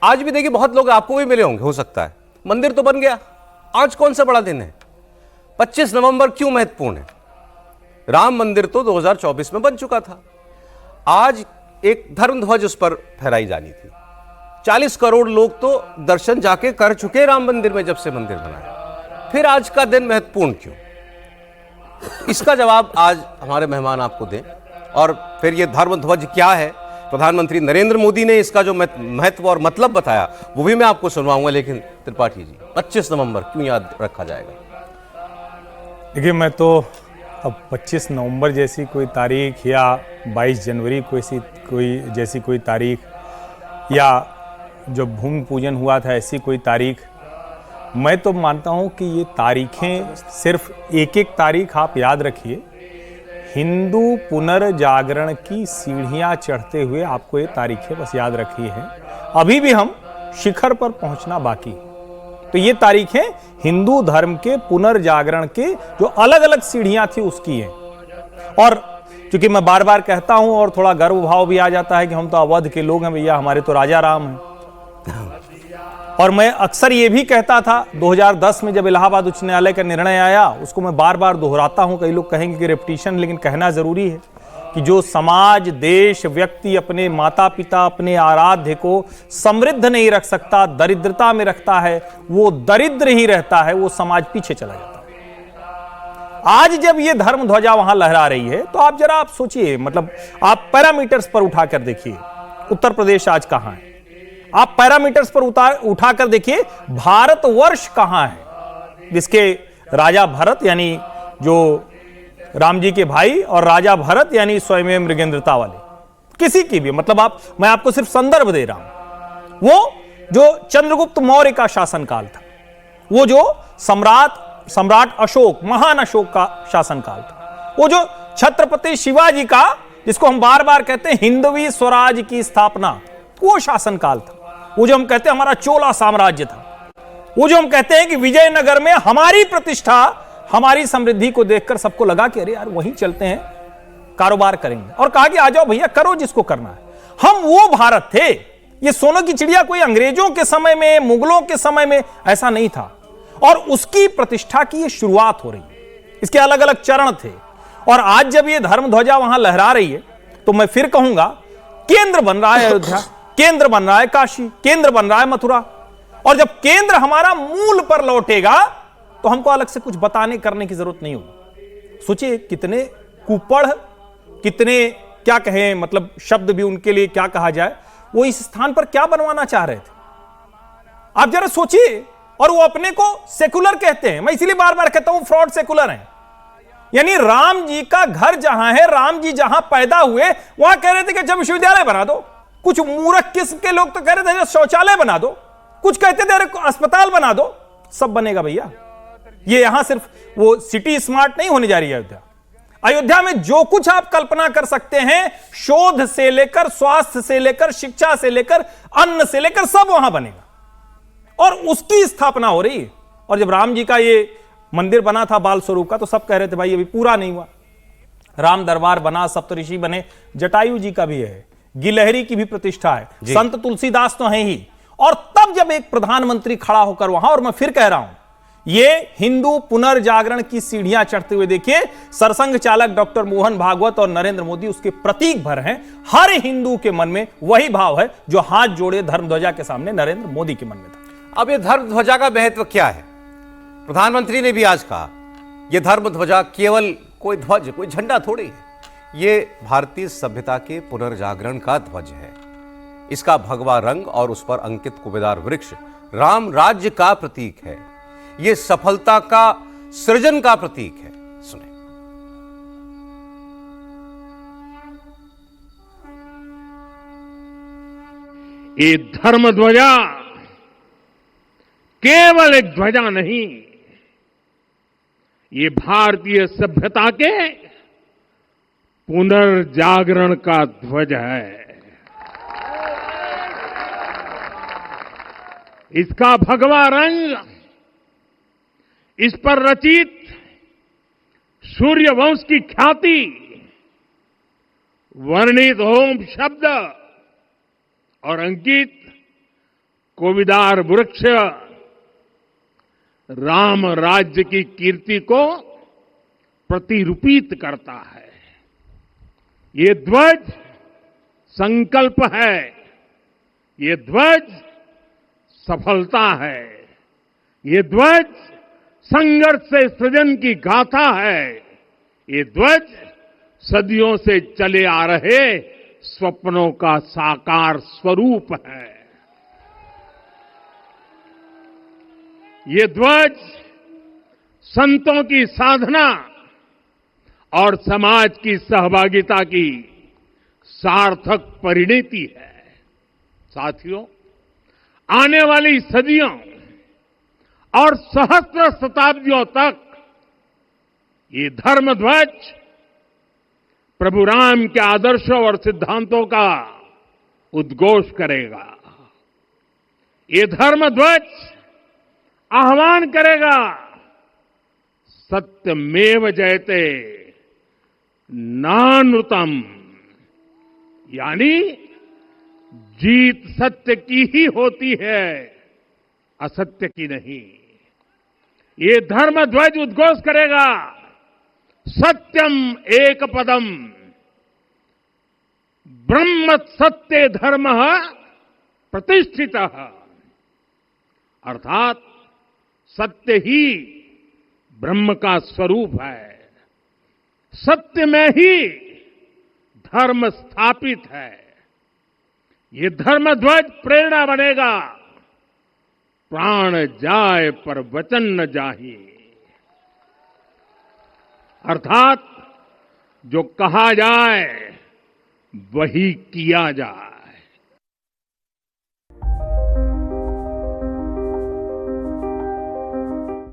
आज भी देखिए बहुत लोग आपको भी मिले होंगे, हो सकता है, मंदिर तो बन गया। आज कौन सा बड़ा दिन है? 25 नवंबर क्यों महत्वपूर्ण है? राम मंदिर तो 2024 में बन चुका था। आज एक धर्म ध्वज उस पर फहराई जानी थी। 40 करोड़ लोग तो दर्शन जाके कर चुके राम मंदिर में जब से मंदिर बना है। फिर आज का दिन महत्वपूर्ण क्यों? इसका जवाब आज हमारे मेहमान आपको दें। और फिर ये धर्म ध्वज क्या है, प्रधानमंत्री नरेंद्र मोदी ने इसका जो महत्व और मतलब बताया वो भी मैं आपको सुनवाऊंगा। लेकिन त्रिपाठी जी, 25 नवंबर क्यों याद रखा जाएगा? देखिए, मैं तो अब 25 नवंबर जैसी कोई तारीख या 22 जनवरी जैसी कोई तारीख या जो भूमि पूजन हुआ था ऐसी कोई तारीख, मैं तो मानता हूं कि ये तारीखें सिर्फ एक एक तारीख आप याद रखिए। हिंदू पुनर्जागरण की सीढ़ियां चढ़ते हुए आपको ये तारीखें बस याद रखी है। अभी भी हम शिखर पर पहुंचना बाकी। तो ये तारीखें हिंदू धर्म के पुनर्जागरण के जो अलग अलग सीढ़ियां थी उसकी हैं। और क्योंकि मैं बार बार कहता हूं और थोड़ा गर्व भाव भी आ जाता है कि हम तो अवध के लोग हैं भैया, हमारे तो राजा राम हैं। और मैं अक्सर ये भी कहता था 2010 में जब इलाहाबाद उच्च न्यायालय का निर्णय आया, उसको मैं बार बार दोहराता हूं। कई लोग कहेंगे कि रेपिटेशन, लेकिन कहना जरूरी है कि जो समाज, देश, व्यक्ति अपने माता पिता, अपने आराध्य को समृद्ध नहीं रख सकता, दरिद्रता में रखता है, वो दरिद्र ही रहता है, वो समाज पीछे चला जाता है। आज जब ये धर्म ध्वजा वहां लहरा रही है तो आप जरा सोचिए, मतलब आप पैरामीटर्स पर उठाकर देखिए उत्तर प्रदेश आज कहां है। आप पैरामीटर्स पर उठाकर देखिए भारतवर्ष कहां है, जिसके राजा भरत यानी जो राम जी के भाई और राजा भरत यानी स्वयं मृगेंद्रता वाले, किसी की भी, मतलब मैं आपको सिर्फ संदर्भ दे रहा हूं। वो जो चंद्रगुप्त मौर्य का शासनकाल था, वो जो सम्राट अशोक, महान अशोक का शासनकाल था, वो जो छत्रपति शिवाजी का, जिसको हम बार बार कहते हैं हिंदवी स्वराज की स्थापना, वो शासनकाल था। वो जो हम कहते हैं हमारा चोला साम्राज्य था, वो जो हम कहते हैं कि विजयनगर में हमारी प्रतिष्ठा, हमारी समृद्धि को देखकर सबको लगा कि अरे यार वहीं चलते हैं, कारोबार करेंगे, और कहा कि आ जाओ भैया, करो जिसको करना है। हम वो भारत थे। ये सोने की चिड़िया कोई अंग्रेजों के समय में, मुगलों के समय में ऐसा नहीं था। और उसकी प्रतिष्ठा की ये शुरुआत हो रही है। इसके अलग अलग चरण थे। और आज जब ये धर्म ध्वजा वहां लहरा रही है तो मैं फिर कहूंगा, केंद्र बन रहा है अयोध्या, केंद्र बन रहा है काशी, केंद्र बन रहा है मथुरा। और जब केंद्र हमारा मूल पर लौटेगा तो हमको अलग से कुछ बताने करने की जरूरत नहीं होगी। सोचिए कितने कुपढ़, कितने क्या कहें, मतलब शब्द भी उनके लिए क्या कहा जाए, वो इस स्थान पर क्या बनवाना चाह रहे थे, आप जरा सोचिए। और वो अपने को सेकुलर कहते हैं। मैं इसीलिए बार बार कहता हूं फ्रॉड सेकुलर हैं। यानी राम जी का घर जहां है, राम जी जहां पैदा हुए, वहां कह रहे थे कि जब विश्वविद्यालय बना दो। कुछ मूर्ख किस्म के लोग तो कह रहे थे शौचालय बना दो, कुछ कहते थे अस्पताल बना दो। सब बनेगा भैया। ये यहां सिर्फ वो सिटी स्मार्ट नहीं होने जा रही है अयोध्या। अयोध्या में जो कुछ आप कल्पना कर सकते हैं, शोध से लेकर, स्वास्थ्य से लेकर, शिक्षा से लेकर, अन्न से लेकर, सब वहां बनेगा। और उसकी स्थापना हो रही है। और जब राम जी का ये मंदिर बना था बाल स्वरूप का, तो सब कह रहे थे भाई अभी पूरा नहीं हुआ। राम दरबार बना, सप्तऋषि बने, जटायु जी का भी है, गिलहरी की भी प्रतिष्ठा है, संत तुलसीदास तो हैं ही। और तब जब एक प्रधानमंत्री खड़ा होकर वहां, और मैं फिर कह रहा हूं, ये हिंदू पुनर्जागरण की सीढ़ियां चढ़ते हुए देखिए, सरसंघ चालक डॉक्टर मोहन भागवत और नरेंद्र मोदी उसके प्रतीक भर हैं। हर हिंदू के मन में वही भाव है जो हाथ जोड़े धर्म ध्वजा के सामने नरेंद्र मोदी के मन में था। अब ये धर्म ध्वजा का महत्व क्या है? प्रधानमंत्री ने भी आज कहा, यह धर्म ध्वजा केवल कोई ध्वज, कोई झंडा थोड़ी है। ये भारतीय सभ्यता के पुनर्जागरण का ध्वज है। इसका भगवा रंग और उस पर अंकित कुबेदार वृक्ष राम राज्य का प्रतीक है। ये सफलता का, सृजन का प्रतीक है। सुने। ये धर्म ध्वजा केवल एक ध्वजा नहीं, ये भारतीय सभ्यता के पुनर्जागरण का ध्वज है। इसका भगवा रंग, इस पर रचित सूर्यवंश की ख्याति, वर्णित ओम शब्द और अंकित कोविदार वृक्ष राम राज्य की कीर्ति को प्रतिरूपित करता है। ये ध्वज संकल्प है, ये ध्वज सफलता है, ये ध्वज संघर्ष से सृजन की गाथा है, ये ध्वज सदियों से चले आ रहे स्वप्नों का साकार स्वरूप है। ये ध्वज संतों की साधना और समाज की सहभागिता की सार्थक परिणति है। साथियों, आने वाली सदियों और सहस्त्र शताब्दियों तक ये धर्म ध्वज प्रभु राम के आदर्शों और सिद्धांतों का उद्घोष करेगा। ये धर्म ध्वज आह्वान करेगा, सत्यमेव जयते नानृतम, यानी जीत सत्य की ही होती है, असत्य की नहीं। ये धर्म ध्वज उद्घोष करेगा, सत्यम एक पदम ब्रह्म सत्य धर्म प्रतिष्ठित, अर्थात सत्य ही ब्रह्म का स्वरूप है, सत्य में ही धर्म स्थापित है। ये धर्म ध्वज प्रेरणा बनेगा, प्राण जाए पर वचन न जाहि, अर्थात जो कहा जाए वही किया जाए।